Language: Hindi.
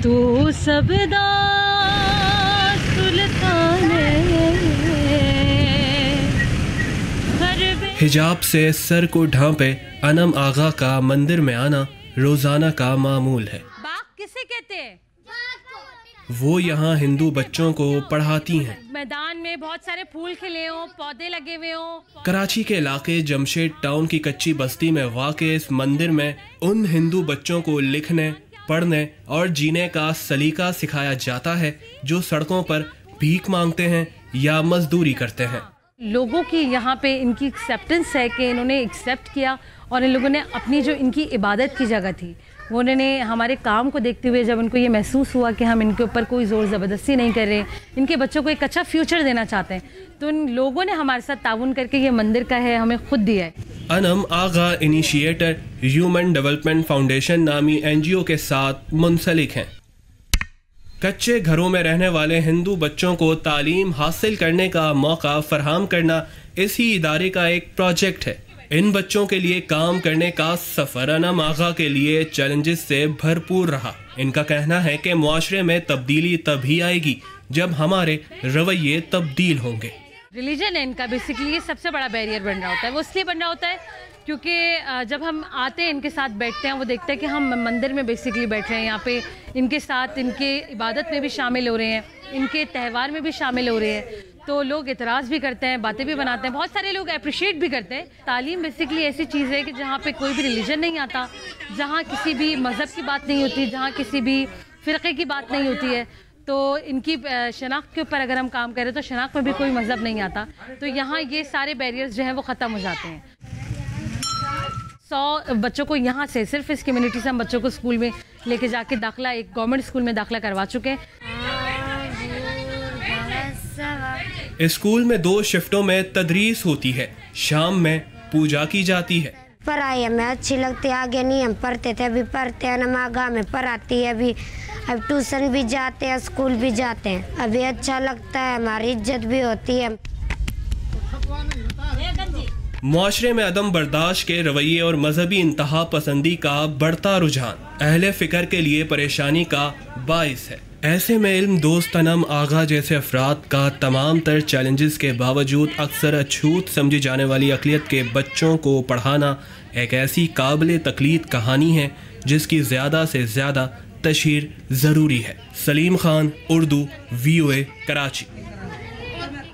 तू सबदा हिजाब से सर को ढांपे अनम आगा का मंदिर में आना रोजाना का मामूल है। बाग किसे कहते हैं? वो यहाँ हिंदू बच्चों को पढ़ाती हैं। मैदान में बहुत सारे फूल खिले हों, पौधे लगे हुए हों। कराची के इलाके जमशेद टाउन की कच्ची बस्ती में वाक़े इस मंदिर में उन हिंदू बच्चों को लिखने, पढ़ने और जीने का सलीका सिखाया जाता है जो सड़कों पर भीख मांगते हैं या मजदूरी करते हैं। लोगों की यहाँ पे इनकी एक्सेप्टेंस है कि इन्होंने एक्सेप्ट किया और इन लोगों ने अपनी जो इनकी इबादत की जगह थी वो उन्होंने हमारे काम को देखते हुए जब उनको ये महसूस हुआ कि हम इनके ऊपर कोई ज़ोर ज़बरदस्ती नहीं कर रहे, इनके बच्चों को एक अच्छा फ्यूचर देना चाहते हैं, तो इन लोगों ने हमारे साथ ताउन करके ये मंदिर का है हमें खुद दिया है। अनम आगा इनिशिएटर ह्यूमन डेवलपमेंट फाउंडेशन नामी NGO के साथ मुंसलिक हैं। कच्चे घरों में रहने वाले हिंदू बच्चों को तालीम हासिल करने का मौका फराहम करना इसी इदारे का एक प्रोजेक्ट है। इन बच्चों के लिए काम करने का सफ़र अनम आगा के लिए चैलेंजेस से भरपूर रहा। इनका कहना है कि मुआशरे में तब्दीली तभी आएगी जब हमारे रवैये तब्दील होंगे। रिलीजन है इनका बेसिकली ये सबसे बड़ा बैरियर बन रहा होता है। वो इसलिए बन रहा होता है क्योंकि जब हम आते हैं इनके साथ बैठते हैं वो देखते हैं कि हम मंदिर में बेसिकली बैठ रहे हैं, यहाँ पे इनके साथ इनके इबादत में भी शामिल हो रहे हैं, इनके त्यौहार में भी शामिल हो रहे हैं, तो लोग इतराज़ भी करते हैं, बातें भी बनाते हैं, बहुत सारे लोग अप्रिशिएट भी करते हैं। तालीम बेसिकली ऐसी चीज़ है कि जहाँ पे कोई भी रिलीजन नहीं आता, जहाँ किसी भी मज़हब की बात नहीं होती, जहाँ किसी भी फ़िरक़े की बात नहीं होती है, तो इनकी शनाख्त के ऊपर अगर हम काम करें तो शनाख्त में भी कोई मज़हब नहीं आता, तो यहाँ ये सारे बैरियर्स जो हैं वो ख़त्म हो जाते हैं। 100 बच्चों को यहाँ से सिर्फ इस कम्युनिटी से हम बच्चों को स्कूल में लेके जाके दाखिला एक गवर्नमेंट स्कूल में दाखिला करवा चुके हैं। स्कूल में 2 शिफ्टों में तदरीस होती है, शाम में पूजा की जाती है। पढ़ाई हमें अच्छी लगती है, आगे नहीं हम पढ़ते थे, अभी पढ़ते हैं, नमागा में पढ़ाती है, अभी अब ट्यूशन भी जाते हैं, स्कूल भी जाते हैं, अभी अच्छा लगता है, हमारी इज्जत भी होती है। मुआशरे में अदम बर्दाश्त के रवैये और मजहबी इंतहा पसंदी का बढ़ता रुझान अहले फिक्र के लिए परेशानी का बाइस है। ऐसे में इल्म दोस्त अनम आगा जैसे अफराद का तमाम तर चैलेंजेस के बावजूद अक्सर अछूत समझी जाने वाली अक़लियत के बच्चों को पढ़ाना एक ऐसी काबिल तकलीद कहानी है जिसकी ज़्यादा से ज़्यादा तशहीर ज़रूरी है। सलीम खान, उर्दू, VOA, कराची।